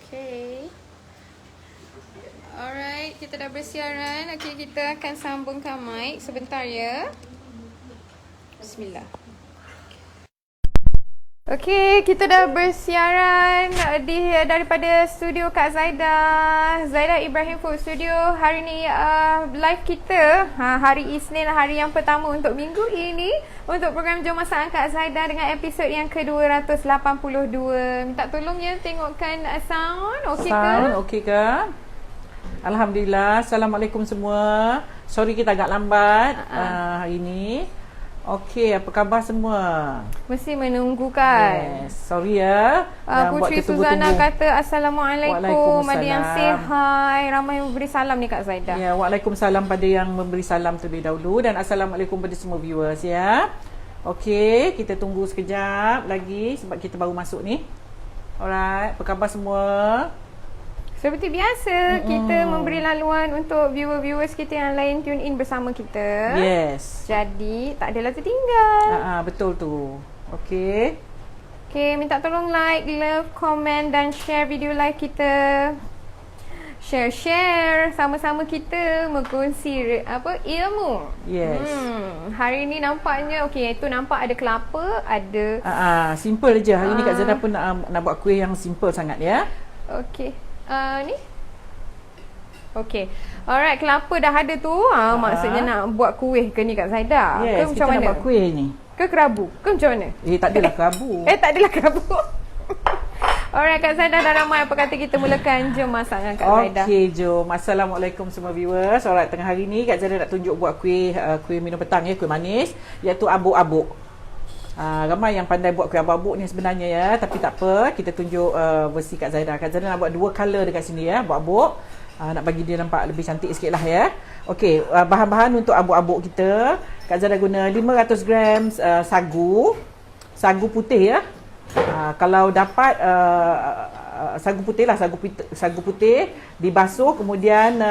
Okay. Alright, kita dah bersiaran. Okay, kita akan sambungkan mic sebentar ya. Bismillah. Okay, kita dah bersiaran daripada studio Kak Zaidah Ibrahim Food Studio. Hari ni live kita hari Isnin, hari yang pertama untuk minggu ini untuk program Jom Masak Kak Zaidah dengan episod yang ke-282. Minta tolong ya tengokkan sound okey ke? Sound okey ke? Alhamdulillah. Assalamualaikum semua. Sorry kita agak lambat hari ni. Okey, apa khabar semua? Mesti menunggu kan? Yes, sorry ya. Putri Suzana kata Assalamualaikum. Waalaikumsalam. Ada yang say hi. Ramai yang memberi salam ni Kak Zaidah. Ya, waalaikumsalam pada yang memberi salam terlebih dahulu dan assalamualaikum pada semua viewers ya. Okey, kita tunggu sekejap lagi sebab kita baru masuk ni. Alright, apa khabar semua? Seperti biasa, kita memberi laluan untuk viewer-viewers kita yang lain tune in bersama kita. Yes. Jadi, tak adalah tertinggal. Betul tu. Okey. Okay, minta tolong like, love, komen dan share video live kita. Share sama-sama kita mengkongsi ilmu. Yes. Hari ni nampaknya okey, itu nampak ada kelapa, ada simple je. Hari ni Kak Zana pun nak buat kuih yang simple sangat ya. Okey. Ni. Okey. Alright, kelapa dah ada tu. Maksudnya nak buat kuih ke ni Kak Zaidah? Yes, ke macam kita mana? nak buat kuih ni. Ke kerabu? Ke macam mana? Tak adalah kerabu. Tak adalah kerabu. Alright, Kak Zaidah dah ramai. Apa kata kita mulakan Jom Masak dengan Kak Zaidah. Okey, jom. Assalamualaikum semua viewers. Alright, tengah hari ni Kak Zaidah nak tunjuk buat kuih minum petang ya, kuih manis, iaitu abuk-abuk. Ramai yang pandai buat kuih abuk-abuk ni sebenarnya ya, tapi tak apa, kita tunjuk versi Kak Zaidah. Kak Zaidah nak buat 2 color dekat sini ya, abuk-abuk. Nak bagi dia nampak lebih cantik sikit lah ya. Okey, bahan-bahan untuk abuk-abuk kita, Kak Zaidah guna 500 gram sagu putih ya. Kalau dapat sagu putih lah, sagu putih dibasuh kemudian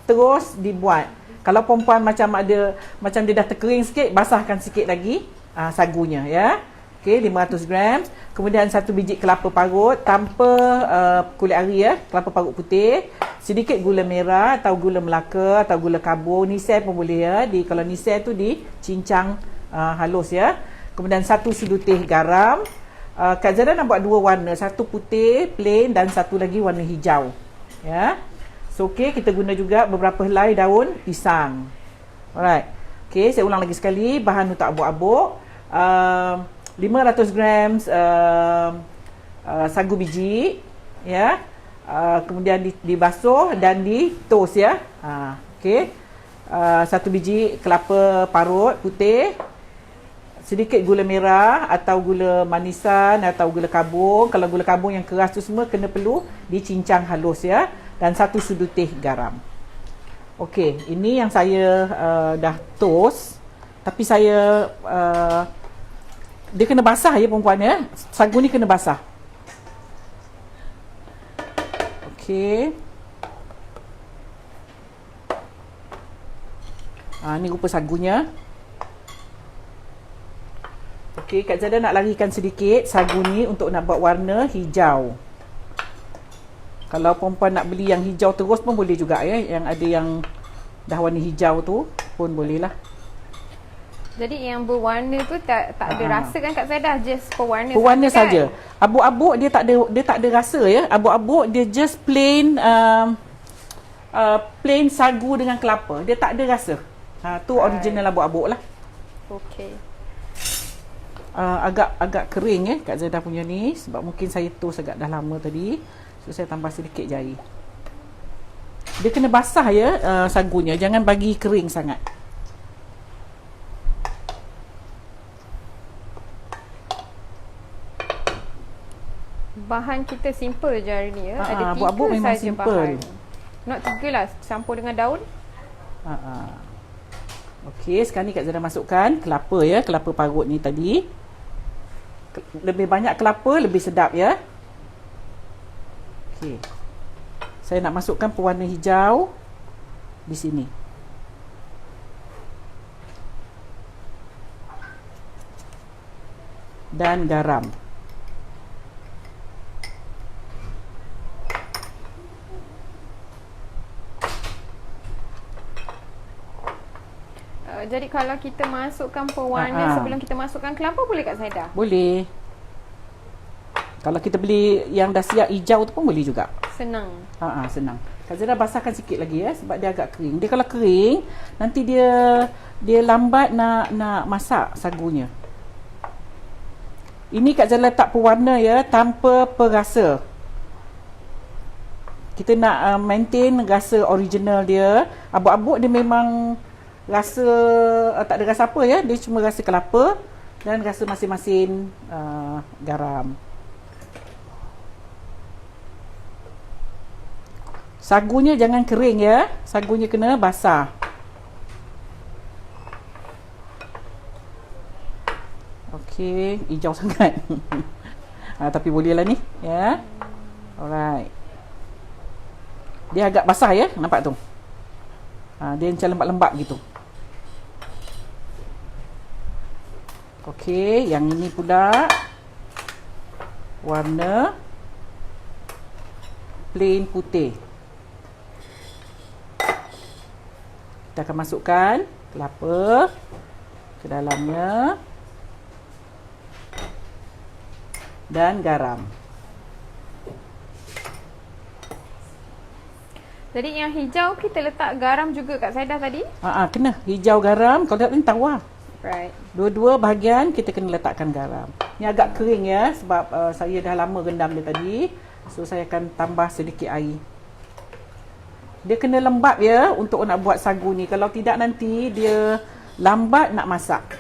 terus dibuat. Kalau perempuan macam dia dah terkering sikit, basahkan sikit lagi sagunya ya. Okey, 500 gram. Kemudian 1 biji kelapa parut tanpa kulit ari ya, kelapa parut putih. Sedikit gula merah atau gula Melaka atau gula kabur, nisel pun boleh ya. Kalau nisel tu dicincang halus ya. Kemudian 1 sedutir garam. Kak Zaidah nak buat 2 warna, satu putih plain dan satu lagi warna hijau ya. So okey, kita guna juga beberapa helai daun pisang. Alright. Okey, saya ulang lagi sekali bahan untuk abuk-abuk. 500 gram sagu biji ya. Kemudian dibasuh dan ditoast ya. Okey. 1 biji kelapa parut putih. Sedikit gula merah atau gula manisan atau gula kabung. Kalau gula kabung yang keras tu semua perlu dicincang halus ya. Dan 1 sedutir garam. Okey, ini yang saya dah toast. Tapi saya dia kena basah ya perempuan ya. Sagu ni kena basah. Okey. Ni rupa sagunya. Okey, Kak Zaidah nak larikan sedikit sagu ni untuk nak buat warna hijau. Kalau perempuan nak beli yang hijau terus pun boleh juga ya. Yang ada yang dah warna hijau tu pun boleh lah. Jadi yang berwarna tu tak ada rasa kan Kak Zaidah? Just pewarna saja. Kan? Abuk-abuk dia tak ada rasa ya. Abuk-abuk dia just plain plain sagu dengan kelapa. Dia tak ada rasa. Tu original abuk-abuk lah. Okey. Agak kering ya Kak Zaidah punya ni sebab mungkin saya toast agak dah lama tadi. So saya tambah sedikit jari. Dia kena basah ya sagunya, jangan bagi kering sangat. Bahan kita simple je hari ni ya. Ada 3 abuk-abuk memang saja simple. bahan. Not 3 lah, campur dengan daun. Okey, sekarang ni Kak Zaidah masukkan kelapa ya, kelapa parut ni tadi. Lebih banyak kelapa lebih sedap ya. Okey. Saya nak masukkan pewarna hijau di sini. Dan garam. Jadi kalau kita masukkan pewarna sebelum kita masukkan kelapa boleh Kak Zaidah? Boleh. Kalau kita beli yang dah siap hijau tu pun boleh juga. Senang. Senang. Kak Zaidah basahkan sikit lagi ya sebab dia agak kering. Dia kalau kering nanti dia lambat nak masak sagunya. Ini Kak Zaidah letak pewarna ya tanpa perasa. Kita nak maintain rasa original dia. Abuk-abuk dia memang rasa tak ada rasa apa ya. Dia cuma rasa kelapa dan rasa masing-masing garam. Sagunya jangan kering ya. Sagunya kena basah. Okey, hijau sangat. Tapi bolehlah ni ya. Alright. Dia agak basah ya, nampak tu. Dia macam lembab-lembab gitu. Okey, yang ini pula warna plain putih. Kita akan masukkan kelapa ke dalamnya dan garam. Jadi yang hijau kita letak garam juga Kak Zaidah tadi? Kena hijau garam. Kalau tak ni tawar. Right. Dua-dua bahagian kita kena letakkan garam. Ni agak kering ya sebab saya dah lama rendam dia tadi. So saya akan tambah sedikit air. Dia kena lembab ya untuk nak buat sagu ni. Kalau tidak nanti dia lambat nak masak.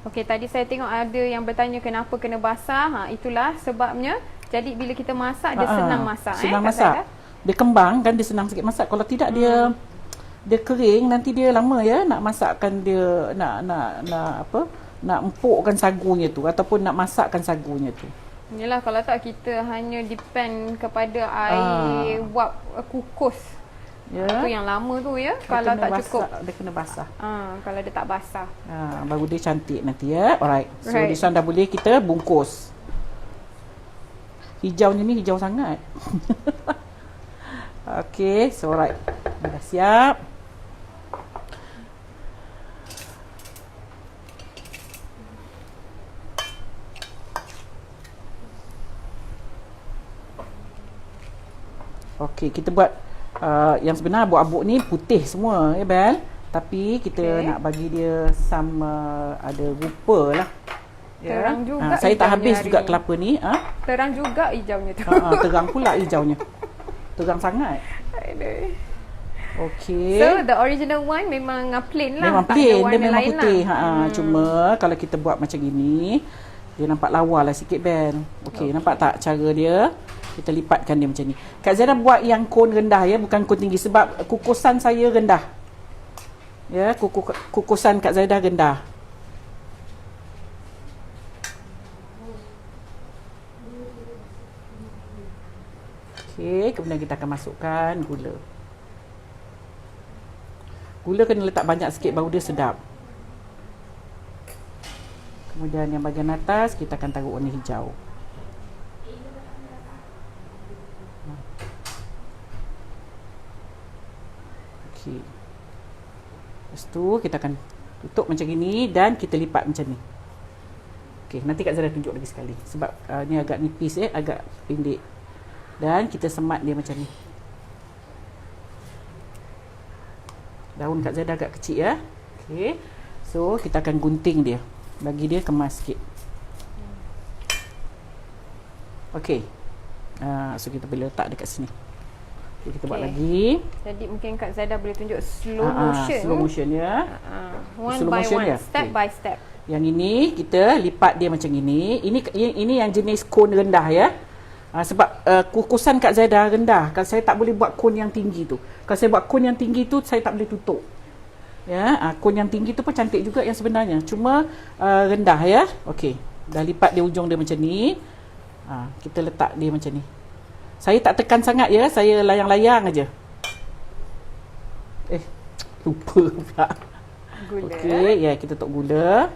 Okey, tadi saya tengok ada yang bertanya kenapa kena basah. Itulah sebabnya. Jadi bila kita masak dia senang masak. Senang masak. Dia kembang kan dia senang sikit masak. Kalau tidak dia kering nanti dia lama ya nak masakkan dia nak empukkan sagunya tu ataupun nak masakkan sagunya tu. Yalah kalau tak kita hanya depend kepada air wap kukus. Ya. Itu yang lama tu ya. Kalau tak basah, cukup dia kena basah. Kalau dia tak basah. Baru dia cantik nanti ya. Alright. So this one dah boleh kita bungkus. Hijaunya ni hijau sangat. Okey, so alright. Dah siap. Okey, kita buat yang sebenar abuk-abuk ni putih semua ya Bel. Tapi kita nak bagi dia sama ada rupa lah. Ya. Terang juga. Saya tak habis juga kelapa ni. Terang juga hijaunya tu. Terang pula hijaunya. Terang sangat. Okey. So the original one memang plain lah. Memang plain, dia memang lain putih. Lah. Cuma kalau kita buat macam gini, dia nampak lawa lah sikit Ben. Okey, nampak tak cara dia? Kita lipatkan dia macam ni. Kak Zaidah buat yang kon rendah ya, bukan kon tinggi sebab kukusan saya rendah. Ya, kukusan Kak Zaidah rendah. Okey, kemudian kita akan masukkan gula. Gula kena letak banyak sikit baru dia sedap. Kemudian yang bahagian atas kita akan taruh warna hijau. Okey. Lepas tu kita akan tutup macam ini dan kita lipat macam ni. Okey, nanti Kak Zaidah tunjuk lagi sekali sebab ni agak nipis agak pendek. Dan kita semat dia macam ni. Daun Kak Zaidah agak kecil ya. Okey. So kita akan gunting dia. Bagi dia kemas sikit. Okey. So kita boleh letak dekat sini. Okay, kita buat lagi. Jadi mungkin Kak Zaidah boleh tunjuk slow motion. Slow motion ya. One slow by motion one, ya? step by step. Yang ini kita lipat dia macam ini. Ini yang jenis kon rendah ya. Sebab kukusan Kak Zaidah rendah. Kalau saya tak boleh buat kon yang tinggi tu. Kalau saya buat kon yang tinggi tu saya tak boleh tutup. Ya, kon yang tinggi tu pun cantik juga yang sebenarnya. Cuma rendah ya. Okey. Dah lipat dia ujung dia macam ni. Kita letak dia macam ni. Saya tak tekan sangat ya. Saya layang-layang aja. Lupa pula. Gula. Okey, ya kita letak gula.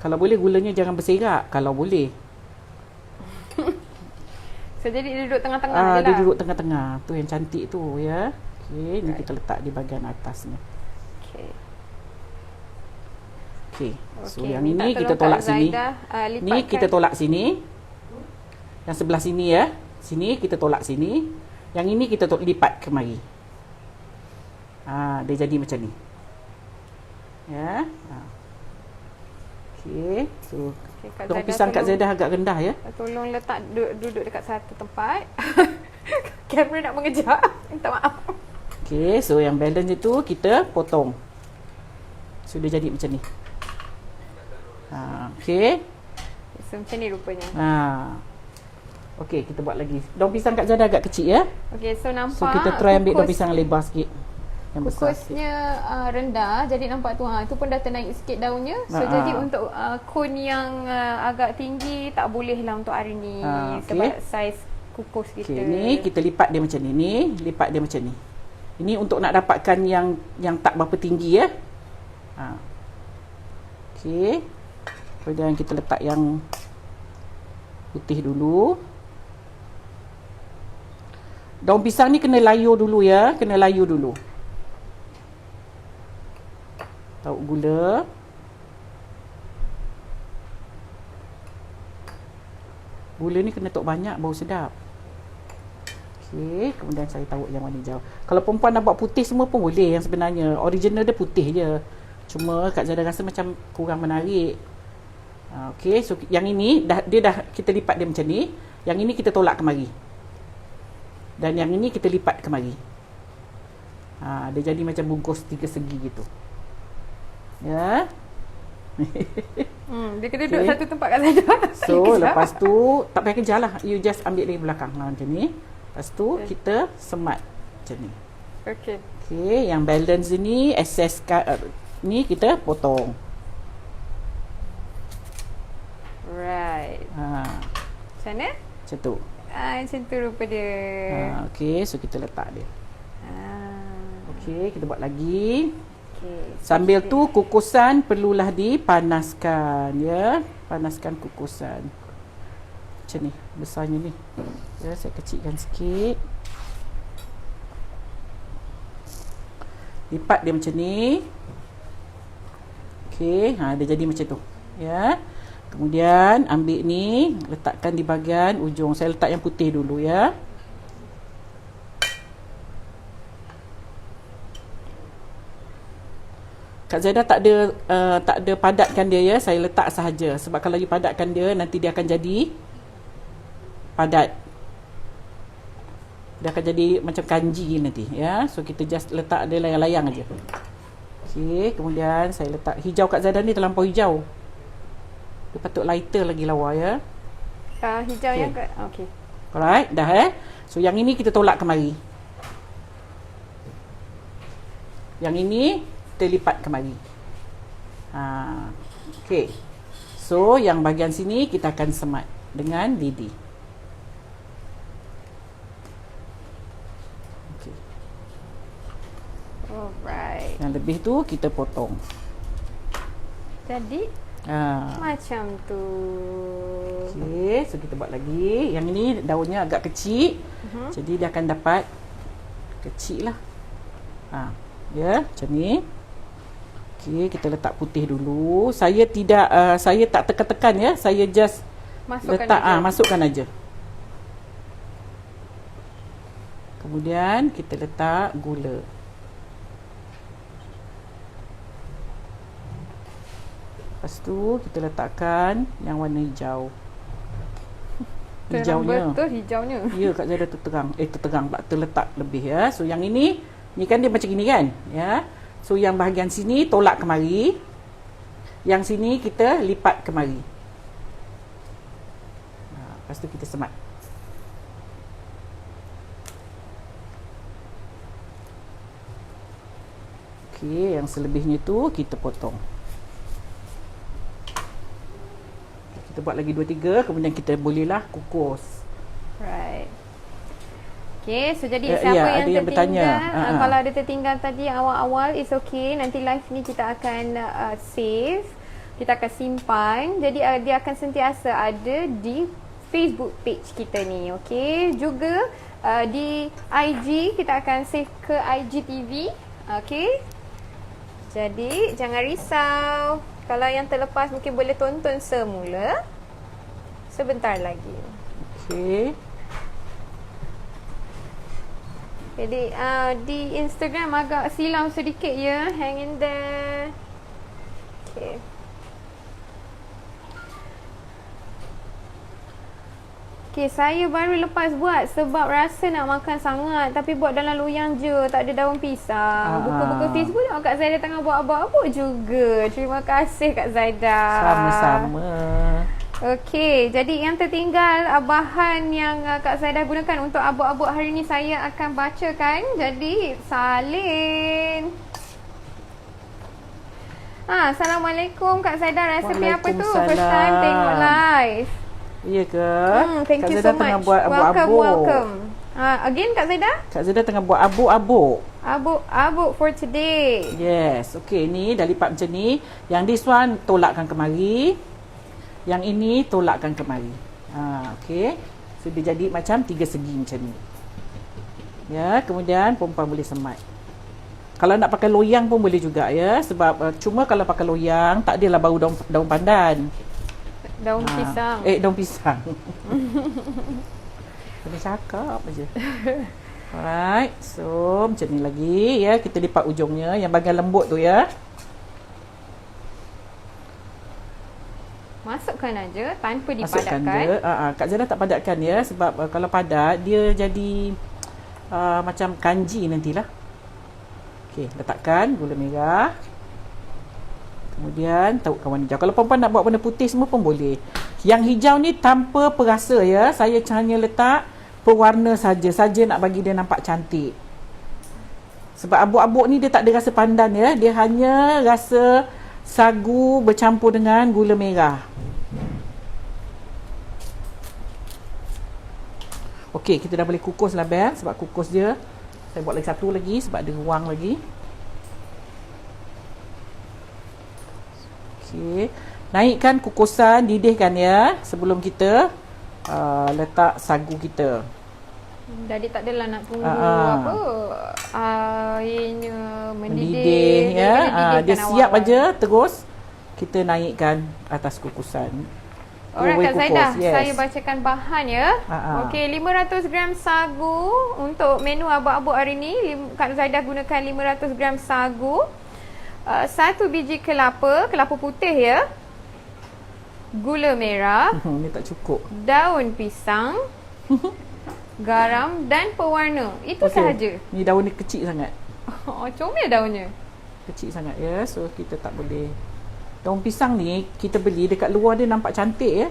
Kalau boleh gulanya jangan berserak. Kalau boleh. So jadi dia duduk tengah-tengah je lah. Dia duduk tengah-tengah. Tu yang cantik tu ya. Okey, ni kita letak di bahagian atasnya. Okey. Okey. So Okey, yang minta ini kita tolong tolak Kak sini. Zaidah, Ni lipatkan. kita tolak sini. Yang sebelah sini ya. Sini kita tolak sini. Yang ini kita lipat kemari. Dia jadi macam ni. Ya. Okey. So Okey, Kak daun Zaidah pisang Kak tolong- Zaidah agak rendah ya. Tolong letak duduk dekat satu tempat. Kamera nak mengejar. Minta maaf. Okey, so yang balance itu kita potong. Sudah jadi macam ni. Okey. So macam ni rupanya. Okey, kita buat lagi. Daun pisang Kak Zaidah agak kecil ya. Okey, so nampak So kita try ambil daun kukus- pisang yang lebar sikit. Yang besar sikit. Kukusnya rendah, jadi nampak tu itu pun dah ternaik sikit daunnya. So jadi untuk kon yang agak tinggi tak boleh lah untuk hari ni Okey. sebab saiz kukus kita. Okey, ni kita lipat dia macam ni. Ni lipat dia macam ni. Ini untuk nak dapatkan yang tak berapa tinggi ya. Okey. Kemudian kita letak yang putih dulu. Daun pisang ni kena layur dulu ya, kena layur dulu. Tahu gula. Gula ni kena tok banyak baru sedap. Okey, kemudian saya taruh yang warna hijau. Kalau perempuan nak buat putih semua pun boleh yang sebenarnya. Original dia putih je. Cuma Kak Zaidah rasa macam kurang menarik. Okey, so yang ini dia dah kita lipat dia macam ni. Yang ini kita tolak kemari. Dan yang ini kita lipat kemari. Dia jadi macam bungkus 3 segi gitu. Ya. Dia kena duduk satu tempat kat sana. So lepas tu tak payah kejar lah. You just ambil dari belakang macam ni. Lepas tu kita semat macam ni. Okey. Okey, yang balance ni excess ni kita potong. Right. Macam mana? Macam tu. Macam tu rupa dia. Okey, so kita letak dia. Okey, kita buat lagi. Okay. Sambil tu kukusan perlulah dipanaskan ya. Panaskan kukusan. Macam ni, besarnya ni. Ya, saya kecilkan sikit. Lipat dia macam ni. Okey, dia jadi macam tu. Ya. Kemudian ambil ni, letakkan di bahagian ujung. Saya letak yang putih dulu ya. Kak Zaidah tak ada padatkan dia ya. Saya letak sahaja. Sebab kalau you padatkan dia, nanti dia akan jadi padat. Dia akan jadi macam kanji nanti ya. So kita just letak dia layang-layang aja. Okey, kemudian saya letak hijau Kak Zaidah ni terlampau hijau. Dia patut lighter lagi lawa ya. Hijau yang kat okey. Alright, dah So yang ini kita tolak kemari. Yang ini kita lipat kemari. Okey. So yang bahagian sini kita akan semat dengan lidi. Okey. Alright. Yang lebih tu kita potong. Jadi macam tu. Okey, so kita buat lagi. Yang ini daunnya agak kecil. Jadi dia akan dapat kecil lah. Ya, macam ni. Okey, kita letak putih dulu. Saya tak tekan-tekan ya. Saya just masukkan aja. Kemudian kita letak gula. Lepas tu kita letakkan yang warna hijau. Hijaunya. Betul hijaunya. Ya, Kak Zaidah terterang tak terletak lebih ya. So yang ini kan dia macam gini kan, ya. So yang bahagian sini tolak kemari. Yang sini kita lipat kemari. Lepas tu kita semat. Okey, yang selebihnya tu kita potong. Kita buat lagi 2-3, kemudian kita bolehlah kukus. Right. Okay, so jadi Ya, siapa ada yang yang tertinggal, bertanya. kalau ada tertinggal tadi awal-awal, it's okay. Nanti live ni kita akan save, kita akan simpan. Jadi dia akan sentiasa ada di Facebook page kita ni. Okey, juga di IG kita akan save ke IGTV. Okey. Jadi jangan risau. Kalau yang terlepas mungkin boleh tonton semula sebentar lagi. Okey. Jadi di Instagram agak silau sedikit ya. Hang in there. Okey. Okay, saya baru lepas buat sebab rasa nak makan sangat tapi buat dalam loyang je, tak ada daun pisang. Buka-buka Facebook tengok Kak Zaida tengah buat abuk-abuk juga. Terima kasih Kak Zaida. Sama-sama. Okey, jadi yang tertinggal bahan yang Kak Zaida gunakan untuk abuk-abuk hari ni saya akan bacakan. Jadi, salin. Assalamualaikum Kak Zaida, resepi apa tu? First time tengok live. Iya ke? Thank Kak you Zaida so tengah much. buat abuk-abuk. Welcome. Again Kak Zaida? Kak Zaida tengah buat abuk-abuk. Abuk for today. Yes. Okey, ni dah lipat macam ni. Yang this one tolakkan kemari. Yang ini tolakkan kemari. Okey. So dia jadi macam 3 segi macam ni. Ya, kemudian perempuan boleh semat. Kalau nak pakai loyang pun boleh juga ya, sebab cuma kalau pakai loyang tak adalah bau daun pandan. Daun pisang. Daun pisang. Kena cakap aja. Alright. So, macam ni lagi ya. Kita lipat ujungnya. Yang bahagian lembut tu ya. Masukkan aja tanpa Masukkan dipadatkan. je. Kak Zaida tak padatkan ya. Sebab kalau padat, dia jadi macam kanji nantilah. Okey, letakkan gula merah. Kemudian tautkan warna hijau. Kalau perempuan nak buat warna putih semua pun boleh. Yang hijau ni tanpa perasa ya. Saya hanya letak pewarna saja nak bagi dia nampak cantik. Sebab abuk-abuk ni dia tak ada rasa pandan ya. Dia hanya rasa sagu bercampur dengan gula merah. Okey, kita dah boleh kukus lah Ben. Sebab kukus dia. Saya buat lagi satu lagi sebab ada ruang lagi. Okey, naikkan kukusan, didihkan ya sebelum kita letak sagu kita. Jadi tak adalah nak tunggu airnya mendidih ya. Dia siap awal. aja, terus kita naikkan atas kukusan. Alright Kak Zaida, saya bacakan bahan ya. Okey, 500 gram sagu untuk menu abuk-abuk hari ni. Kak Zaida gunakan 500 gram sagu. 1 biji kelapa putih ya. Gula merah. Ni tak cukup. Daun pisang. Garam dan pewarna. Itu sahaja. Ni daun ni kecil sangat. Comel daunnya. Kecil sangat ya. So kita tak boleh. Daun pisang ni kita beli dekat luar dia nampak cantik ya.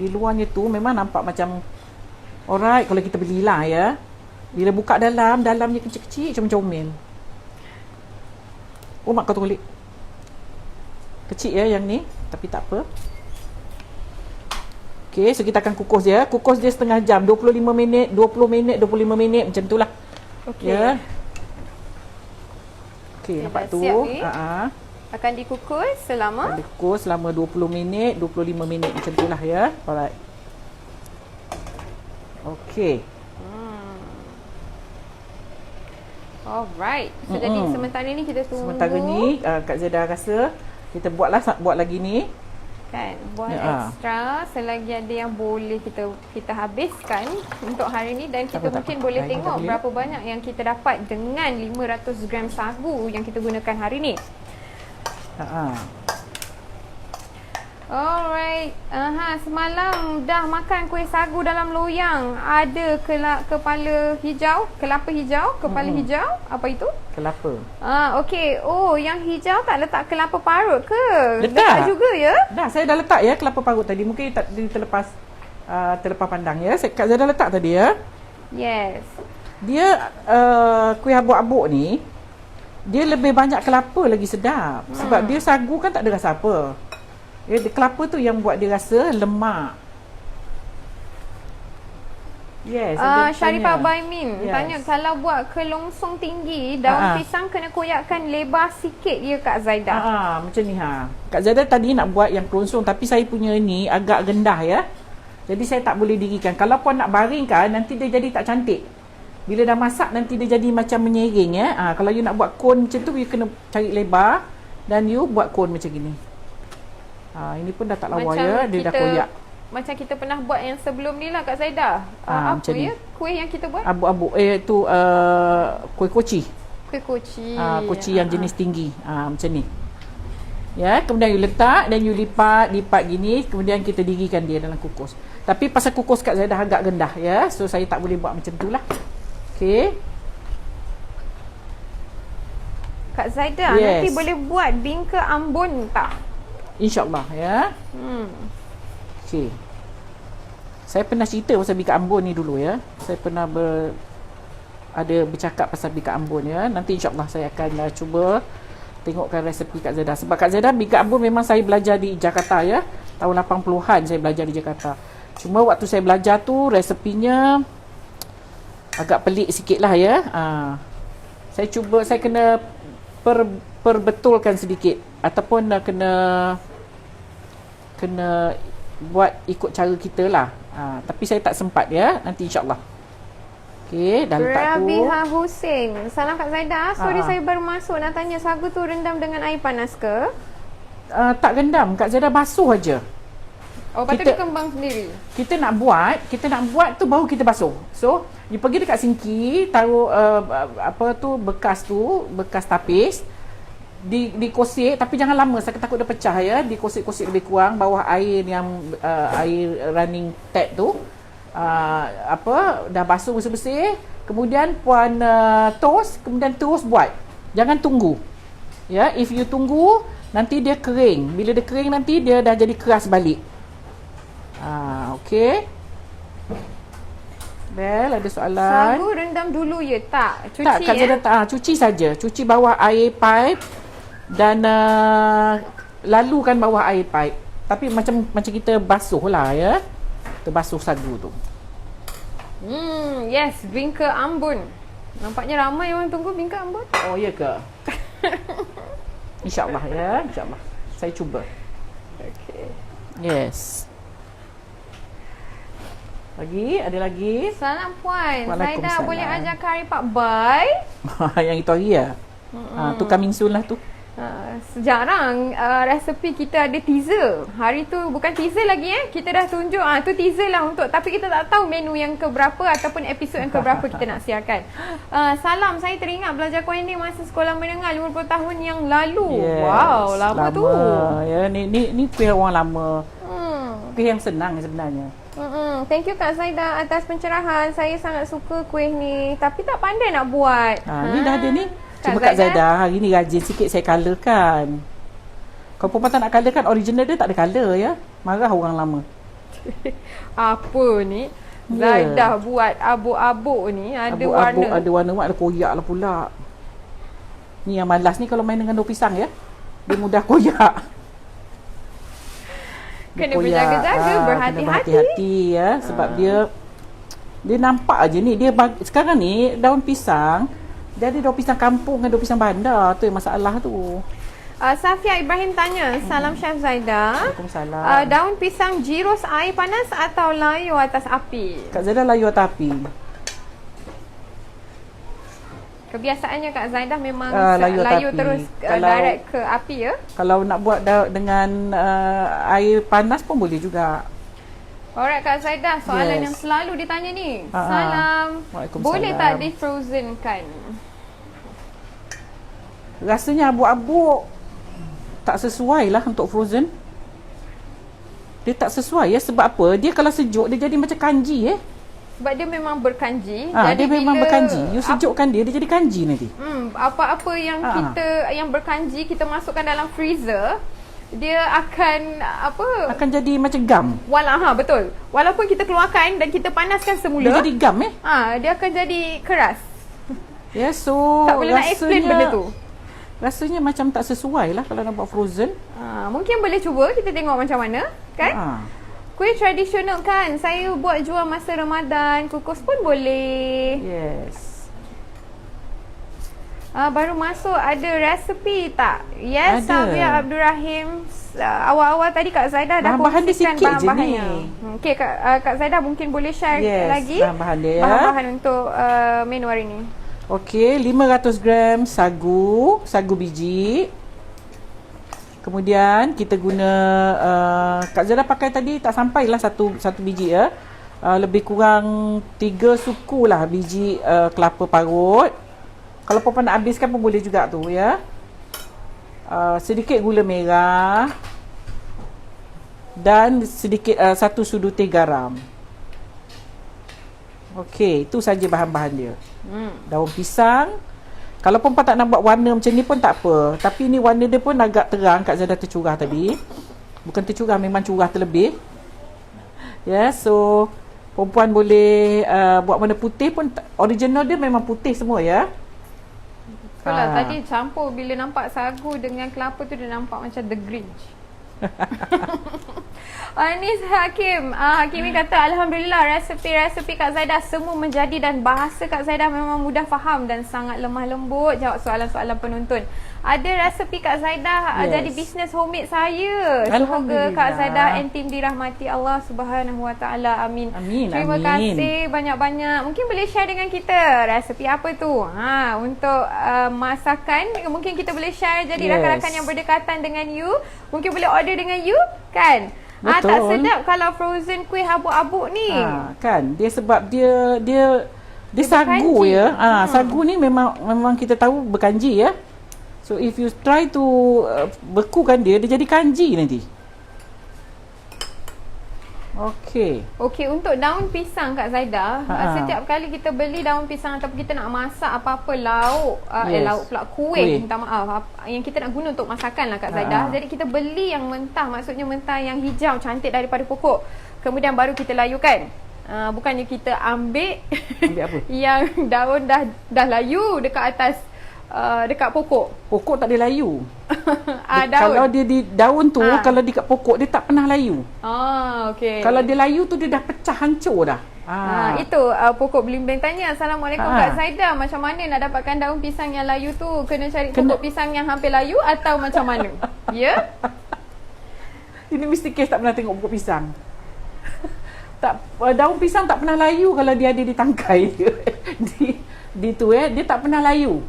Di luarnya tu memang nampak macam alright kalau kita belilah ya. Bila buka dalamnya kecil-kecil comel-comel. Oh mak kau tolik. Kecil ya yang ni, tapi tak apa. Okey, so kita akan kukus dia. Kukus dia setengah jam, 25 minit, 20 minit, 25 minit macam itulah. Okey. Ya. Okey, nampak tu. Akan dikukus selama? Dikukus selama 20 minit, 25 minit macam itulah ya. Alright. Okey. Alright. So jadi sementara ni kita tunggu. Sementara ni Kak Zaida rasa kita buat lagi ni. Kan, buat ekstra selagi ada yang boleh kita habiskan untuk hari ni dan kita mungkin boleh tengok berapa banyak yang kita dapat dengan 500 gram sagu yang kita gunakan hari ni. Alright. Semalam dah makan kuih sagu dalam loyang. Ada kelapa hijau, kepala hijau. Apa itu? Kelapa. Okey. Oh, yang hijau tak letak kelapa parut ke? Letak juga ya? Dah, saya dah letak ya kelapa parut tadi. Mungkin terlepas pandang ya. Kak Zaida letak tadi ya. Yes. Dia kuih abuk-abuk ni dia lebih banyak kelapa lagi sedap. Sebab dia sagu kan tak ada rasa apa. Ya, kelapa tu yang buat dia rasa lemak. Yes. Sharifah Baimin tanya kalau buat kelongsong tinggi, daun pisang kena koyakkan lebar sikit ya Kak Zaida. Macam ni Kak Zaida tadi nak buat yang kelongsong tapi saya punya ni agak rendah ya. Jadi saya tak boleh dirikan. Kalau puan nak baringkan, nanti dia jadi tak cantik. Bila dah masak, nanti dia jadi macam menyering ya. Kalau you nak buat cone macam tu, you kena cari lebar dan you buat cone macam gini. Ini pun dah tak lawa macam ya, dia dah koyak. Macam kita pernah buat yang sebelum ni lah Kak Zaidah. Apa ya kuih yang kita buat? Abu-abu. Tu kuih koci. Kuih koci. Koci yang jenis tinggi. Macam ni. Ya, kemudian you letak dan you lipat gini, kemudian kita dirikan dia dalam kukus. Tapi pasal kukus Kak Zaidah agak rendah ya. So saya tak boleh buat macam itulah. Okey. Kak Zaidah, nanti boleh buat bingka Ambon tak? InsyaAllah ya. Okey. Saya pernah cerita pasal bingka Ambon ni dulu ya. Saya pernah ada bercakap pasal bingka Ambon ya. Nanti insyaAllah saya akan cuba tengokkan resepi Kak Zaidah. Sebab Kak Zaidah bingka Ambon memang saya belajar di Jakarta ya. Tahun 80-an saya belajar di Jakarta. Cuma waktu saya belajar tu resepinya agak pelik sikit lah ya. Saya kena perbetulkan sedikit ataupun kena buat ikut cara kita lah. Tapi saya tak sempat ya. Nanti insyaAllah. Okey, dah letak tu. Rabiha Hussein. Salam Kak Zaidah. Sorry saya baru masuk nak tanya, sagu tu rendam dengan air panas ke? Tak rendam. Kak Zaidah basuh aja. Patut dia kembang sendiri. Kita nak buat tu baru kita basuh. So, you pergi dekat sinki, taruh bekas tapis, dikosek tapi jangan lama, saya takut dia pecah ya. Dikosek-kosek lebih kurang bawah air yang air running tap tu. Dah basuh bersih-bersih, kemudian puan toast, kemudian terus buat. Jangan tunggu. Ya, if you tunggu nanti dia kering. Bila dia kering nanti dia dah jadi keras balik. Okey. Bel, ada soalan? Sagu rendam dulu ya tak? Cuci tak, Kak Zaidah cuci saja. Cuci bawah air pipe dan lalukan bawah air pipe. Tapi macam kita basuh lah ya. Kita basuh sagu tu. Yes, bingka Ambon. Nampaknya ramai orang tunggu bingka Ambon. Oh ya ke? InsyaAllah ya, insyaAllah. Saya cuba. Okey. Yes. Ada lagi? Salam puan. Zaidah boleh ajar kari Pak Bai? Yang itu hari ya? Tu coming soon lah tu. Jarang resepi kita ada teaser. Hari tu bukan teaser lagi kita dah tunjuk tu teaser lah untuk, tapi kita tak tahu menu yang keberapa ataupun episod yang keberapa kita nak siarkan. Salam, saya teringat belajar kuih ni masa sekolah menengah 50 tahun yang lalu. Yes, wow, lama tu. Ya, ni kuih orang lama. Kuih yang senang sebenarnya. Thank you Kak Zaidah atas pencerahan. Saya sangat suka kuih ni, tapi tak pandai nak buat. Ni dah ada ni. Cuma Kak Zaidah hari ni rajin sikit saya colourkan. Kalau perempuan tak nak colourkan, original dia tak ada colour ya. Marah orang lama. Apa ni? Zaidah buat abu-abu ni ada warna. Ada warna, ada koyak lah pula. Ni yang malas ni kalau main dengan daun pisang ya. Dia mudah koyak. Kena berjaga-jaga, berhati-hati. Kena berhati-hati ya. Sebab dia nampak aje ni. Sekarang ni daun pisang, dia ada daun pisang kampung dengan daun pisang bandar. Tu yang masalah tu. Safia Ibrahim tanya, salam Chef Zaidah. Waalaikumsalam. Daun pisang jirus air panas atau layu atas api? Kak Zaidah layu atas api. Kebiasaannya Kak Zaidah memang layu terus direct ke api ya? Kalau nak buat dengan air panas pun boleh juga. Alright Kak Zaidah, soalan yang selalu ditanya ni. Salam. Boleh tak di-frozen kan? Rasanya abu-abu tak sesuai lah untuk frozen. Dia tak sesuai ya. Sebab apa? Dia kalau sejuk dia jadi macam kanji Sebab dia memang berkanji. Jadi dia memang berkanji. You sejukkan dia jadi kanji nanti. Apa-apa yang yang berkanji kita masukkan dalam freezer, dia akan akan jadi macam gam. Betul. Walaupun kita keluarkan dan kita panaskan semula, dia jadi gam dia akan jadi keras. Ya, so tak boleh nak explain benda tu. Rasanya macam tak sesuai lah kalau nak buat frozen. Mungkin boleh cuba, kita tengok macam mana kan. Kuih tradisional kan, saya buat jual masa Ramadan, kukus pun boleh. Yes. Baru masuk ada resepi tak? Yes, Ada. Sabia Abdul Rahim. Awal-awal tadi Kak Zaidah dah Bahan-bahan dia kongsikan sikit je bahan-bahannya. ni. Okey, Kak Zaidah mungkin boleh share lagi bahan-bahan dia ya. bahan-bahan untuk menu hari ni. Okey, 500 gram sagu biji. Kemudian kita guna Kak Zara pakai tadi tak sampailah satu biji ya. Lebih kurang 3 suku lah biji kelapa parut. Kalau puan nak habiskan pun boleh juga tu ya. Sedikit gula merah dan sedikit 1 sudu teh garam. Okey, itu saja bahan-bahan dia. Daun pisang. Kalau puan tak nak buat warna macam ni pun tak apa. Tapi ni warna dia pun agak terang. Kak Zada tercurah tadi. Bukan tercurah, memang curah terlebih. Ya, so perempuan boleh buat warna putih pun. Original dia memang putih semua ya. Betul lah, tadi campur bila nampak sagu dengan kelapa tu dia nampak macam The Grinch. Anis Hakim, Hakimi kata Alhamdulillah resepi-resepi Kak Zaidah semua menjadi dan bahasa Kak Zaidah memang mudah faham dan sangat lemah lembut jawab soalan-soalan penonton. Ada resepi Kak Zaidah jadi bisnes homemade saya. Semoga Kak Zaidah and tim dirahmati Allah Subhanahu Wa Taala. Amin. Terima kasih banyak-banyak. Mungkin boleh share dengan kita resepi apa tu? Untuk masakan mungkin kita boleh share jadi rakan-rakan yang berdekatan dengan you. Mungkin boleh order dengan you kan? Betul. Tak sedap kalau frozen kuih habuk-habuk ni. Kan dia sebab dia sagu berkanji. ya. Sagu ni memang kita tahu berkanji ya. So if you try to bekukan dia jadi kanji nanti. Okey, untuk daun pisang Kak Zaidah, setiap kali kita beli daun pisang ataupun kita nak masak apa-apa lauk, lauk pula kuih, minta maaf, yang kita nak guna untuk masakan lah Kak Zaidah. Jadi kita beli yang mentah, maksudnya mentah yang hijau cantik daripada pokok. Kemudian baru kita layukan. Bukannya kita ambil apa? yang daun dah layu dekat atas dekat pokok. Pokok tak ada layu. Daun. Kalau dia di daun tu, kalau dekat pokok dia tak pernah layu. Okey. Kalau dia layu tu dia dah pecah hancur dah. Itu pokok belimbing tanya. Assalamualaikum Kak Zaidah. Macam mana nak dapatkan daun pisang yang layu tu? Kena cari pokok pisang yang hampir layu atau macam mana? Ya? Ini mesti kes tak pernah tengok pokok pisang. Daun pisang tak pernah layu kalau dia ada di tangkai di tu dia tak pernah layu.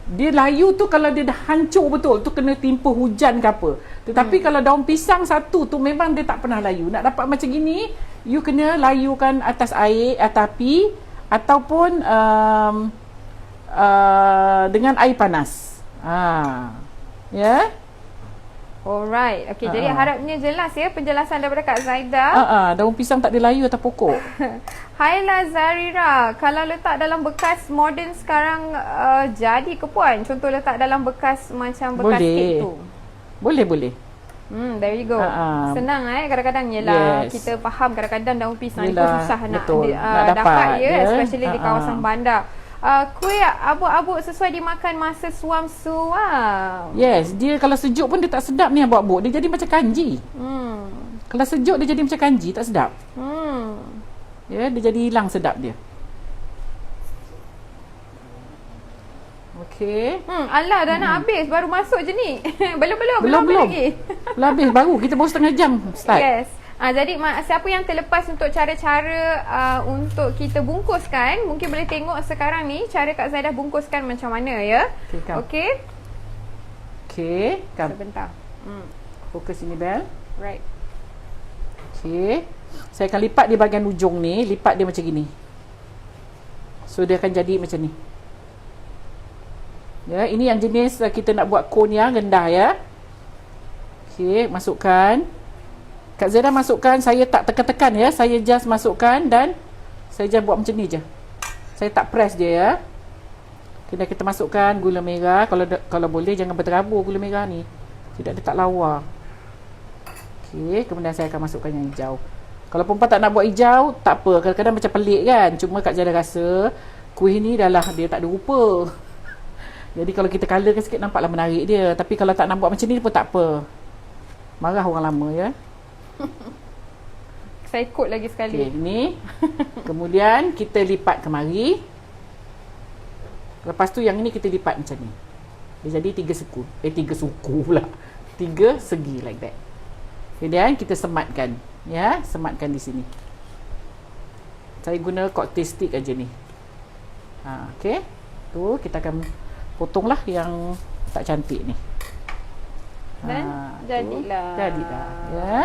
Dia layu tu kalau dia dah hancur betul, tu kena timpa hujan ke apa. Tetapi kalau daun pisang satu tu memang dia tak pernah layu. Nak dapat macam gini, you kena layukan atas air, atas api ataupun dengan air panas. Ya. Alright. Okey, jadi harapnya jelas ya penjelasan daripada Kak Zaidah. Daun pisang tak ada layu atas pokok. Haila Zarira, kalau letak dalam bekas moden sekarang jadi ke puan? Contoh letak dalam bekas macam bekas kek tu. Boleh. There you go. Senang kadang-kadang yelah kita faham kadang-kadang daun pisang ni pun susah nak dapat ya, especially di kawasan bandar. Kuih abuk-abuk sesuai dimakan masa suam-suam. Yes, dia kalau sejuk pun dia tak sedap ni abuk-abuk. Dia jadi macam kanji. Kalau sejuk dia jadi macam kanji, tak sedap. Ya, dia jadi hilang sedap dia. Okey. Alah dah nak habis, baru masuk je ni. Belum lagi. Belum habis, baru kita baru setengah jam start. Yes. Jadi siapa yang terlepas untuk cara-cara untuk kita bungkuskan, mungkin boleh tengok sekarang ni cara Kak Zaidah bungkuskan macam mana ya. Okey. Sebentar. Fokus ini Bel. Right. Okey. Saya akan lipat di bahagian ujung ni, lipat dia macam gini. So dia akan jadi macam ni. Ya, ini yang jenis kita nak buat cone yang rendah ya. Okey, masukkan. Kak Zaidah masukkan, saya tak tekan-tekan ya. Saya just masukkan dan saya just buat macam ni je. Saya tak press dia ya. Kena kita masukkan gula merah. Kalau boleh jangan berterabur gula merah ni. Tidak dia tak lawa. Okey, kemudian saya akan masukkan yang hijau. Kalau perempuan tak nak buat hijau, tak apa. Kadang-kadang macam pelik kan. Cuma Kak Zaidah rasa kuih ni dah lah dia tak ada rupa. Jadi kalau kita colourkan sikit nampaklah menarik dia. Tapi kalau tak nak buat macam ni pun tak apa. Marah orang lama ya. Saya ikut lagi sekali. Okey, ni. Kemudian kita lipat kemari. Lepas tu yang ini kita lipat macam ni. Dia jadi 3 suku. 3 suku pula. 3 segi like that. Kemudian kita sematkan. Ya, sematkan di sini. Saya guna cocktail stick aja ni. Okey. Tu kita akan potonglah yang tak cantik ni. Dan jadilah. Jadilah. Ya.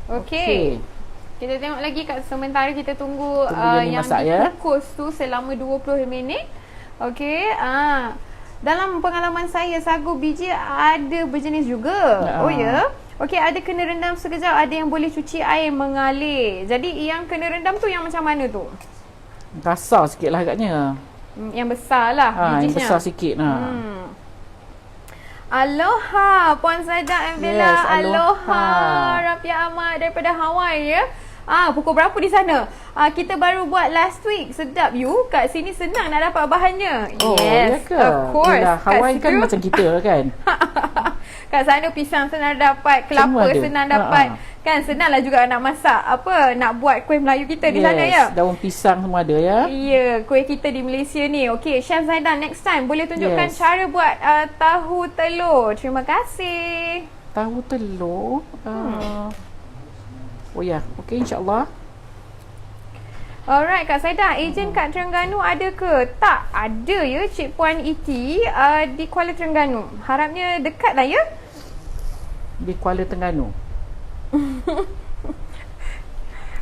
Okey. Kita tengok lagi kat sementara kita tunggu yang yang masak, ya. dikukus tu selama 20 minit. Okey. Dalam pengalaman saya, sagu biji ada berjenis juga. Oh ya. Okey, ada kena rendam sekejap, ada yang boleh cuci air mengalir. Jadi yang kena rendam tu yang macam mana tu? Kasar sikit lah agaknya. Yang besar lah bijinya. Yang besar sikit. Aloha Puan Zaidah and Bella. Yes, aloha Rafia Ahmad daripada Hawaii ya. Pukul berapa di sana? Kita baru buat last week. Sedap you. Kat sini senang nak dapat bahannya. Oh, yes, ya ke? of course. Yelah, Hawaii kan macam kita kan. Kat sana pisang senang dapat, kelapa senang dapat. Kan senanglah juga nak masak nak buat kuih Melayu kita di sana ya. Daun pisang semua ada ya. Ya, kuih kita di Malaysia ni. Okey, Chef Zaidah next time boleh tunjukkan cara buat tahu telur. Terima kasih. Tahu telur. Oh ya, okey insya-Allah. Alright Kak Zaidah, ejen kat Terengganu ada ke? Tak ada ya Cik Puan Iti di Kuala Terengganu. Harapnya dekat lah ya. Di Kuala Terengganu.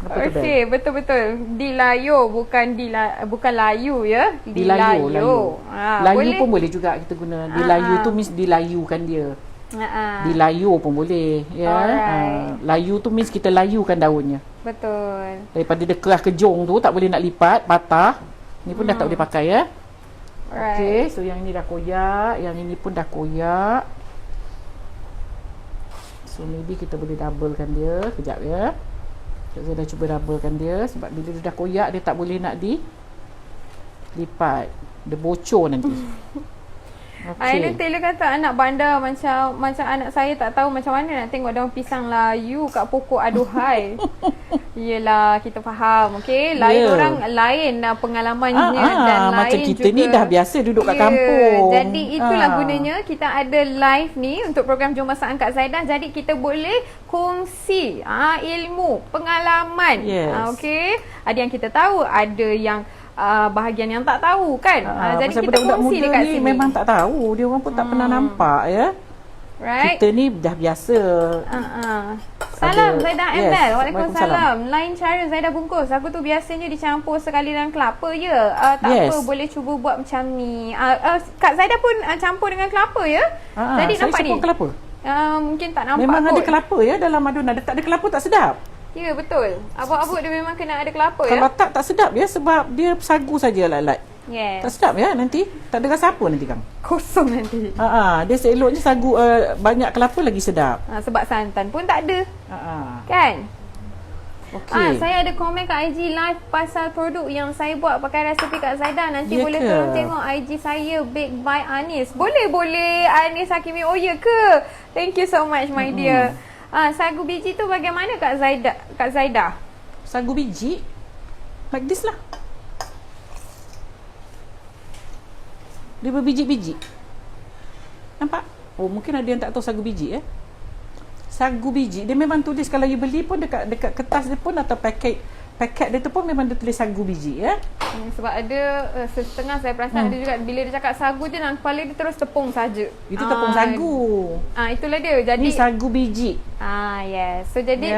Okey, betul-betul. Di Layu bukan bukan Layu ya. Di Layu. Layu boleh. pun boleh juga kita guna. Di Layu tu means dilayukan dia. Dilayu pun boleh ya. Layu tu means kita layukan daunnya. Betul. Daripada dia kerah kejong tu tak boleh nak lipat, patah. Ni pun dah tak boleh pakai ya. Okey, so yang ni dah koyak, yang ini pun dah koyak. So maybe kita boleh doublekan dia kejap ya. Saya dah cuba doublekan dia sebab bila dia dah koyak dia tak boleh nak lipat. Dia bocor nanti. Aina Taylor kata anak bandar macam anak saya tak tahu macam mana nak tengok daun pisang layu kat pokok aduhai. Yelah, kita faham. Okey, lain orang lain pengalamannya dan lain macam kita juga ni dah biasa duduk kat kampung. Jadi itulah gunanya kita ada live ni untuk program Jom Masak Kak Zaidah. Jadi kita boleh kongsi ilmu, pengalaman. Okey, ada yang kita tahu, ada yang bahagian yang tak tahu kan. Jadi kita kongsi dekat sini. Memang tak tahu, dia orang pun tak pernah nampak ya. Right. Kita ni dah biasa. Salam Zaidah Embel. Waalaikumsalam. Lain cara Zaidah bungkus. Aku tu biasanya dicampur sekali dengan kelapa ya. Tak apa, boleh cuba buat macam ni. Kak Zaidah pun campur dengan kelapa ya. Jadi nampak ni. Kelapa. Mungkin tak nampak. Memang ada kelapa ya dalam adunan. Tak ada kelapa tak sedap. Ya, betul. Abuk-abuk dia memang kena ada kelapa ya. Kalau tak sedap ya sebab dia sagu saja alat-alat. Yes. Tak sedap ya nanti. Tak ada rasa apa nanti Kang. Kosong nanti. Dia seeloknya sagu banyak kelapa lagi sedap. Sebab santan pun tak ada. Kan? Okey. Saya ada komen kat IG live pasal produk yang saya buat pakai resepi Kak Zaidah. Nanti boleh tolong tengok IG saya Bake by Anis. Boleh Anis Hakimi. Oh ya ke? Thank you so much my dear. Sagu biji tu bagaimana Kak Zaidah? Sagu biji like this lah. Dia berbiji-biji. Nampak? Oh, mungkin ada yang tak tahu sagu biji ya. Sagu biji dia memang tulis kalau you beli pun dekat kertas dia pun atau paket dia tu pun memang dia tulis sagu biji ya. Sebab ada setengah saya perasan ada juga bila dia cakap sagu je dalam kepala dia terus tepung saja. Itu tepung sagu. Itulah dia. Jadi ni sagu biji. Yes. So jadi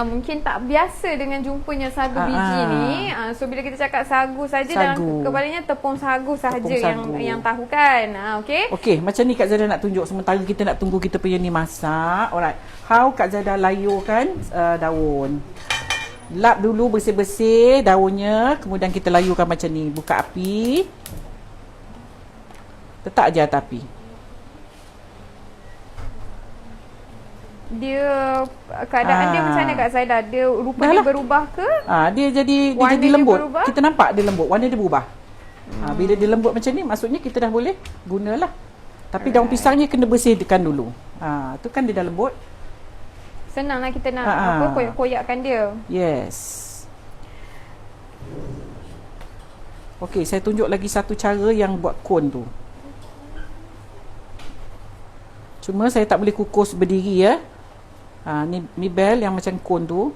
mungkin tak biasa dengan jumpanya sagu biji ni. So bila kita cakap sagu saja dalam kepalanya tepung sagu sahaja yang tahu kan. Okey, macam ni Kak Zaidah nak tunjuk sementara kita nak tunggu kita punya ni masak. Alright. How Kak Zaidah layurkan daun. Lap dulu bersih-bersih daunnya, kemudian kita layurkan macam ni. Buka api. Letak je atas api. Dia keadaan dia macam mana Kak Zaidah? Dia rupa dia berubah ke? Dia jadi lembut. Berubah? Kita nampak dia lembut, warna dia berubah. Bila dia lembut macam ni maksudnya kita dah boleh gunalah. Tapi daun pisangnya kena bersihkan dulu. Tu kan dia dah lembut. Senanglah kita nak koyak-koyakkan dia. Yes. Okey, saya tunjuk lagi satu cara yang buat kon tu. Cuma saya tak boleh kukus berdiri ya. Ni bel yang macam kon tu.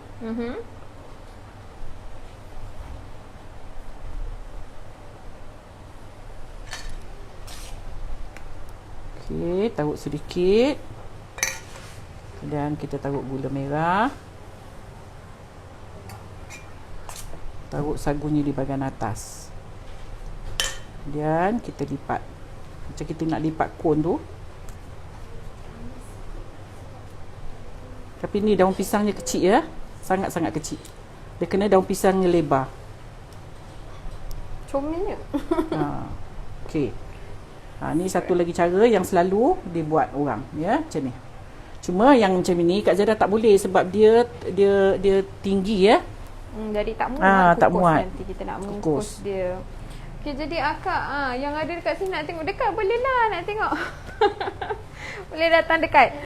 Okey, taruh sedikit. Dan kita taruh gula merah. Taruh sagunya di bahagian atas. Kemudian kita lipat. Macam kita nak lipat kon tu. Tapi ni daun pisangnya kecil ya. Sangat-sangat kecil. Dia kena daun pisangnya lebar. Comelnya. Okey. Ni satu lagi cara yang selalu dibuat orang ya, macam ni. Cuma yang macam ni Kak Zaida tak boleh sebab dia tinggi ya. Jadi tak muat tak muat. Nanti kita nak mengukus dia. Okey, jadi akak yang ada dekat sini nak tengok dekat boleh lah nak tengok. Boleh datang dekat.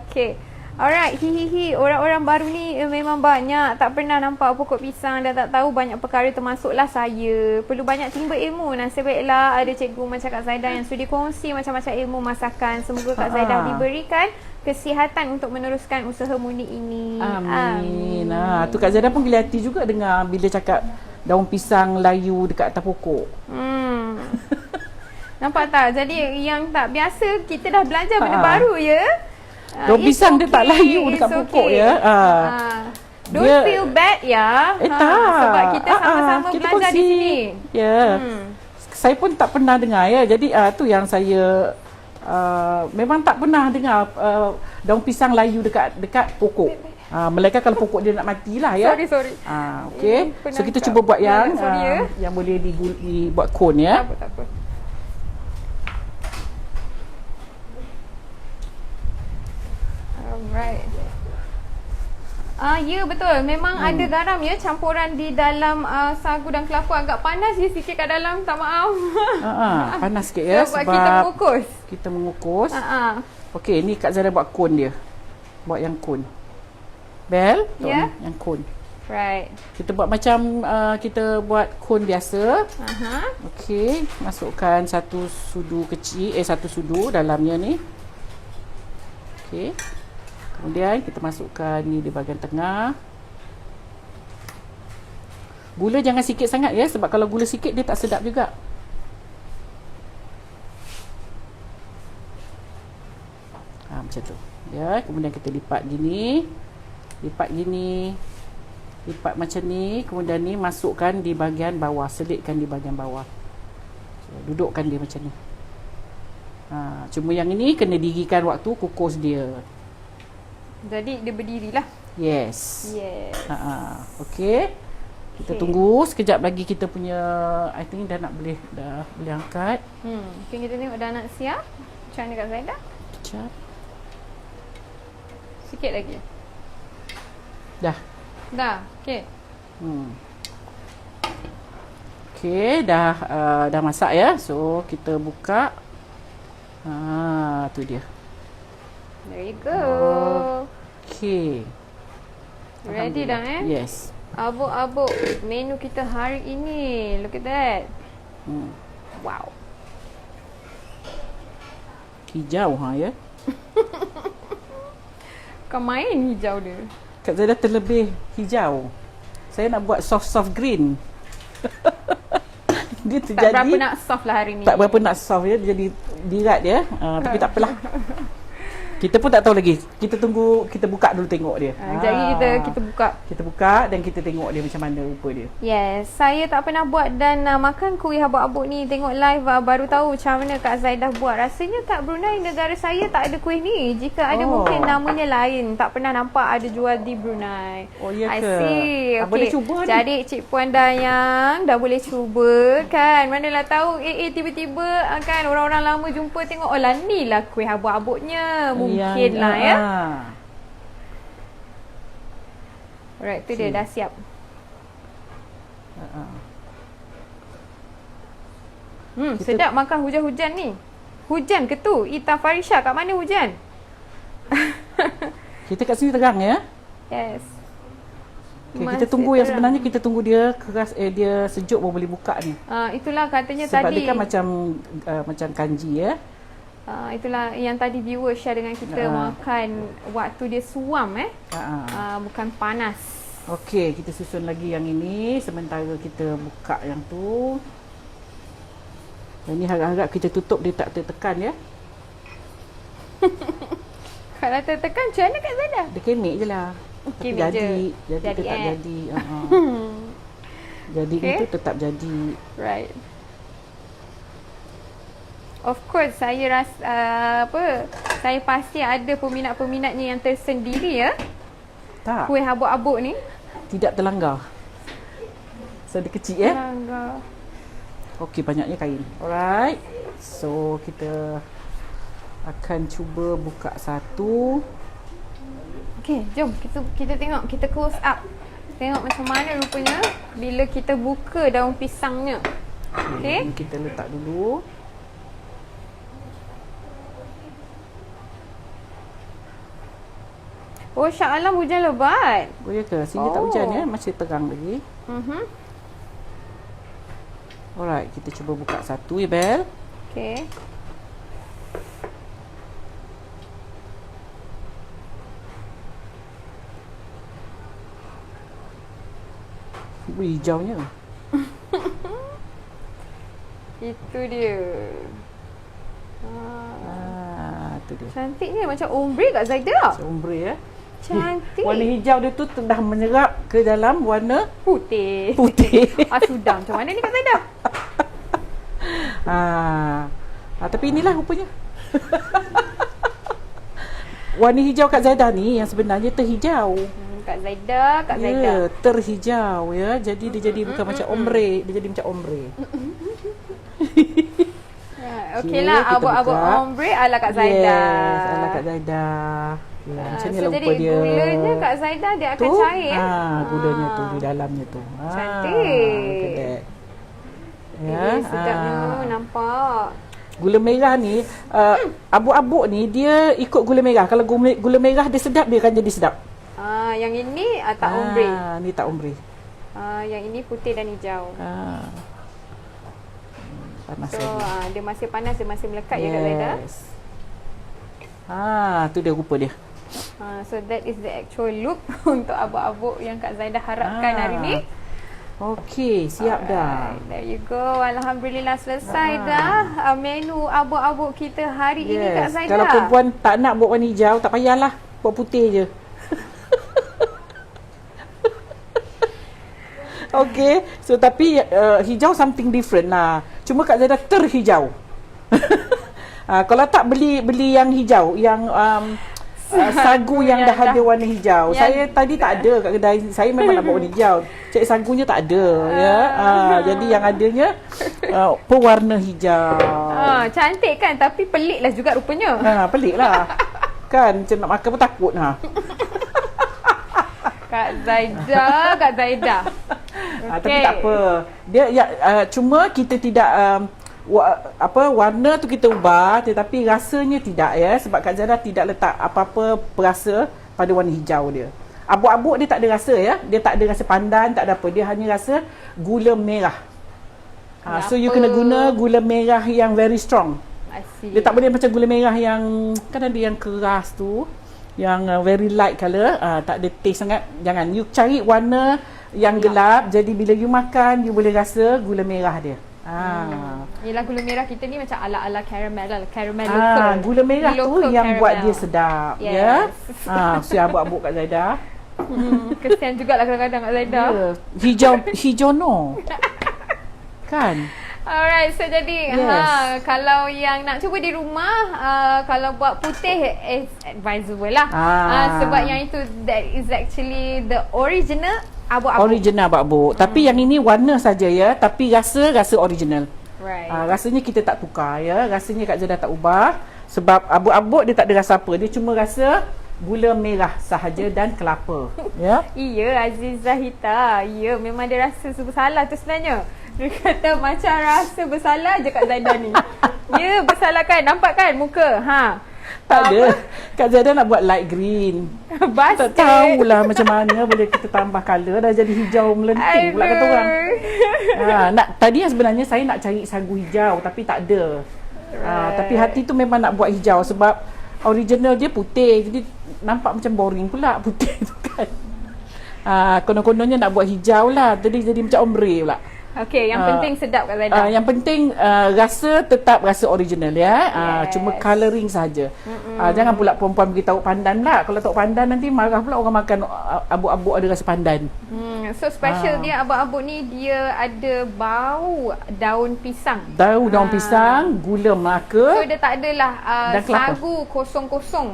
Okey. Alright, hihihi. Orang-orang baru ni memang banyak tak pernah nampak pokok pisang dan tak tahu banyak perkara termasuklah saya. Perlu banyak timba ilmu. Nasib baiklah ada cikgu macam Kak Zaidah yang sudi kongsi macam-macam ilmu masakan. Semoga Kak Zaidah diberikan kesihatan untuk meneruskan usaha murni ini. Amin. Tu Kak Zaidah pun gila hati juga dengar bila cakap daun pisang layu dekat atas pokok. Nampak tak? Jadi yang tak biasa kita dah belajar benda baru ya. Daun pisang dia tak layu dekat pokok ya. Don't feel bad ya. Tak. Sebab kita sama-sama kita belajar di sini. Ya. Saya pun tak pernah dengar ya. Jadi tu yang saya memang tak pernah dengar daun pisang layu dekat pokok. Melainkan kalau pokok dia nak matilah ya. Sorry. Okey. So kita cuba buat yang boleh dibuat kon ya. Tak apa. Alright. Ya betul. Memang ada garam ya campuran di dalam sagu dan kelapa. Agak panas je sikit kat dalam, tak maaf. Panas sikit ya sebab kita mengukus. Kita mengukus. Okey, ni Kak Zara buat kon dia. Buat yang kon. Bel, yang kon. Right. Kita buat macam kita buat kon biasa. Okey, masukkan satu sudu kecil, satu sudu dalamnya ni. Okey. Kemudian kita masukkan ni di bahagian tengah. Gula jangan sikit sangat ya, sebab kalau gula sikit dia tak sedap juga. Macam tu. Ya, kemudian kita lipat gini. Lipat macam ni, kemudian ni masukkan di bahagian bawah, selitkan di bahagian bawah. So, dudukkan dia macam ni. Cuma yang ini kena dirikan waktu kukus dia. Jadi dia berdirilah. Yes. Okey. Kita tunggu sekejap lagi kita punya I think dah boleh angkat. Mungkin kita tengok dah nak siap. Macam mana Kak Zaidah? Sekejap. Sikit lagi. Dah. Okey. Okey, dah masak ya. So kita buka. Tu dia. There you go. Okay. Ready dah Yes. Abuk-abuk menu kita hari ini. Look at that. Wow. Hijau ya. Kau main hijau dia. Kak Zaidah terlebih hijau. Saya nak buat soft green. Dia terjadi. Tak berapa nak soft lah hari ni. Tak berapa nak soft ya. Dia jadi dirat ya. Tapi tak apalah. Kita pun tak tahu lagi. Kita tunggu, kita buka dulu tengok dia. Jadi kita buka. Kita buka dan kita tengok dia macam mana rupa dia. Yes, saya tak pernah buat dan makan kuih abuk-abuk ni. Tengok live baru tahu macam mana Kak Zaidah buat. Rasanya kat Brunei, negara saya tak ada kuih ni. Jika ada mungkin namanya lain. Tak pernah nampak ada jual di Brunei. Oh ya ke? I see. Okay. Boleh cuba ni. Jadi Cik Puan Dayang dah boleh cuba kan. Manalah tahu tiba-tiba kan orang-orang lama jumpa tengok lah ni lah kuih abuk-abuknya. Mungkin lah ya. Alright, tu dia dah siap. Sedap makan hujan-hujan ni. Hujan ke tu? Ita Farisha, kat mana hujan? Kita kat sini terang ya. Yes. Okay, kita Masih tunggu yang terang. sebenarnya kita tunggu dia keras, dia sejuk baru boleh buka ni. Itulah katanya Sebab tadi. dia kan macam kanji ya. Itulah yang tadi viewer share dengan kita makan waktu dia suam bukan panas. Okey, kita susun lagi yang ini sementara kita buka yang tu. Yang ni harap-harap kita tutup dia tak tertekan ya. Kalau tertekan macam mana Kak Zada? Dia kemek je lah. Tapi Kemek je. jadi Jadi, tetap jadi. Jadi Okay. itu tetap jadi. Right. Of course saya rasa saya pasti ada peminat-peminatnya yang tersendiri ya. Tak, Kuih abuk-abuk ni. tidak terlanggar. So dia kecil ya. Langgar. Okey, banyaknya kain. Alright. So kita akan cuba buka satu. Okay, jom kita tengok, kita close up. Tengok macam mana rupanya bila kita buka daun pisangnya. Okay. Ini kita letak dulu. Oh, Shah Alam hujan lebat. Oh ya ke? Sini tak hujan ya, masih terang lagi. Alright, kita cuba buka satu ya Bel. Okay. Hijaunya. Itu dia. Tu dia. Cantiknya macam ombre Kak Zaida. Ombre ya. Cantik. Warna hijau dia tu dah menyerap ke dalam warna Putih. putih. Sudah. Macam mana ni Kak Zaida? Tapi inilah rupanya. Warna hijau Kak Zaidah ni yang sebenarnya terhijau. Kak Zaida. Ya, terhijau ya. Jadi dia jadi bukan macam ombre, dia jadi macam ombre. Okey lah, kita abuk-abuk buka. ombre ala Kak Zaida. Yes, ala Kak Zaidah. Ya, macam ni lah jadi rupa dia. gulanya Kak Zaida dia akan cair. Gulanya tu di dalamnya tu. Cantik. Ya, Sedapnya nampak. Gula merah ni, abuk-abuk ni dia ikut gula merah. Kalau gula merah dia sedap, dia akan jadi sedap. Yang ini tak ombre. Ni tak ombre. Yang ini putih dan hijau. Panas So lagi. dia masih panas, dia masih melekat ya Kak Zaida. Tu dia rupa dia. So that is the actual look untuk abuk-abuk yang Kak Zaida harapkan hari ni. Okey, siap dah. There you go. Alhamdulillah selesai dah menu abuk-abuk kita hari ini Kak Zaida. Kalau perempuan tak nak buat warna hijau, tak payahlah. Buat putih je. Okey, so tapi hijau something different lah. Cuma Kak Zaida terhijau. Kalau tak beli yang hijau, yang sagu yang dah ada warna hijau. Saya tadi tak ada kat kedai. Saya memang nak buat warna hijau. Cek sagunya tak ada ya. Jadi yang adanya pewarna hijau. Cantik kan, tapi pelik lah juga rupanya. Pelik lah. Kan macam nak makan pun takut Kak Zaida, Kak Zaida. Tapi tak apa. Dia cuma kita tidak warna tu kita ubah, tetapi rasanya tidak ya, sebab Kak Zara tidak letak apa-apa perasa pada warna hijau dia. Abuk-abuk dia tak ada rasa ya. Dia tak ada rasa pandan, tak ada apa. Dia hanya rasa gula merah. So you kena guna gula merah yang very strong. Dia tak boleh macam gula merah yang kan ada yang keras tu, yang very light colour, tak ada taste sangat. Jangan. You cari warna yang gelap, jadi bila you makan you boleh rasa gula merah dia. Yelah, gula merah kita ni macam ala-ala caramel local. Gula merah tu yang caramel buat dia sedap. Yes. Ya. So abuk-abuk Kak Zaida. Kesian jugalah kadang-kadang Kak Zaida. Hijau no. Kan? Alright, so jadi kalau yang nak cuba di rumah, kalau buat putih is advisable lah. Sebab yang itu that is actually the original abuk-abuk. Original abuk-abuk. Tapi yang ini warna saja ya, tapi rasa original. Right. Rasanya kita tak tukar ya. Rasanya Kak Zada tak ubah sebab abuk-abuk dia tak ada rasa apa. Dia cuma rasa gula merah sahaja dan kelapa. Ya. Iya, Azizah Hita. Ya, memang dia rasa bersalah tu sebenarnya. Dia kata macam rasa bersalah je Kak Zaida ni. Ya, bersalah kan? Nampak kan muka? Tak ada. Kak Zaida nak buat light green. Tak tahulah macam mana boleh kita tambah colour dah jadi hijau melenting pula kata orang. Tadi yang sebenarnya saya nak cari sagu hijau tapi tak ada. Tapi hati tu memang nak buat hijau sebab original dia putih. Jadi nampak macam boring pula putih tu kan. Konon-kononnya nak buat hijau lah. Jadi macam ombre pula. Okey, yang penting sedap Kak Zaida. Yang penting rasa tetap rasa original ya. Yes. Cuma colouring saja. Jangan pula perempuan beritahu pandan lah. Kalau tahu pandan nanti marah pula orang makan abuk-abuk ada rasa pandan. So special dia abuk-abuk ni dia ada bau daun pisang. Daun pisang, gula melaka. So dia tak adalah dan kelapa. sagu kosong-kosong.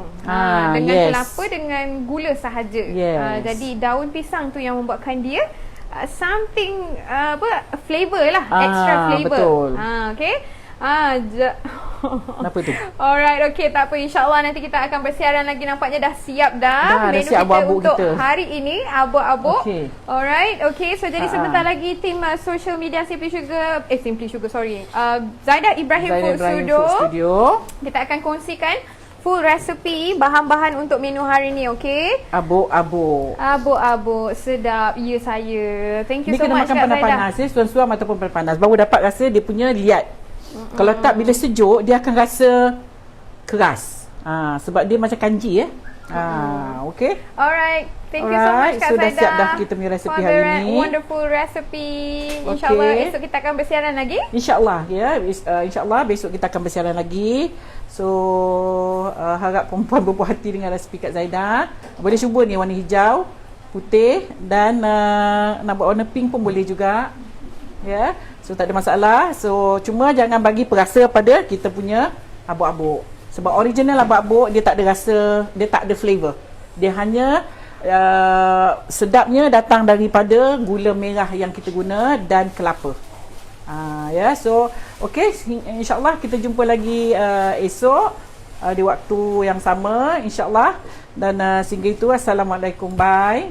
Dengan yes. kelapa dengan gula sahaja. Yes. Jadi daun pisang tu yang membuatkan dia something flavor lah, extra flavor. Betul. Okay. Apa tu? Alright, okay, tak apa, insyaAllah nanti kita akan bersiaran lagi. Nampaknya dah siap dah menu siap kita abuk untuk kita hari ini, abuk-abuk. Okay. Alright, okay, so jadi sebentar lagi tim social media Simply Sugar, Zaida Ibrahim Food Studio, kita akan kongsikan full resipi bahan-bahan untuk menu hari ni, okey? Abuk-abuk. Abuk-abuk sedap. Ya saya. Thank you Ni so much kena makan panas suam-suam ataupun panas baru dapat rasa dia punya liat. Kalau tak bila sejuk dia akan rasa keras. Sebab dia macam kanji okey. Alright. Thank you so much Kak so dah Zaida. siap dah kita punya resipi hari ni. Wonderful recipe. InsyaAllah esok kita akan bersiaran lagi. InsyaAllah ya. InsyaAllah besok kita akan bersiaran lagi. So harap perempuan berpuas hati dengan resipi Kak Zaida. Boleh cuba ni warna hijau, putih dan nak buat warna pink pun boleh juga. Ya. So tak ada masalah. So cuma jangan bagi perasa pada kita punya abuk-abuk. Sebab original abuk-abuk dia tak ada rasa, dia tak ada flavor. Dia hanya sedapnya datang daripada gula merah yang kita guna dan kelapa. So okey, insyaAllah kita jumpa lagi esok di waktu yang sama insyaAllah. Dan sehingga itu, assalamualaikum, bye.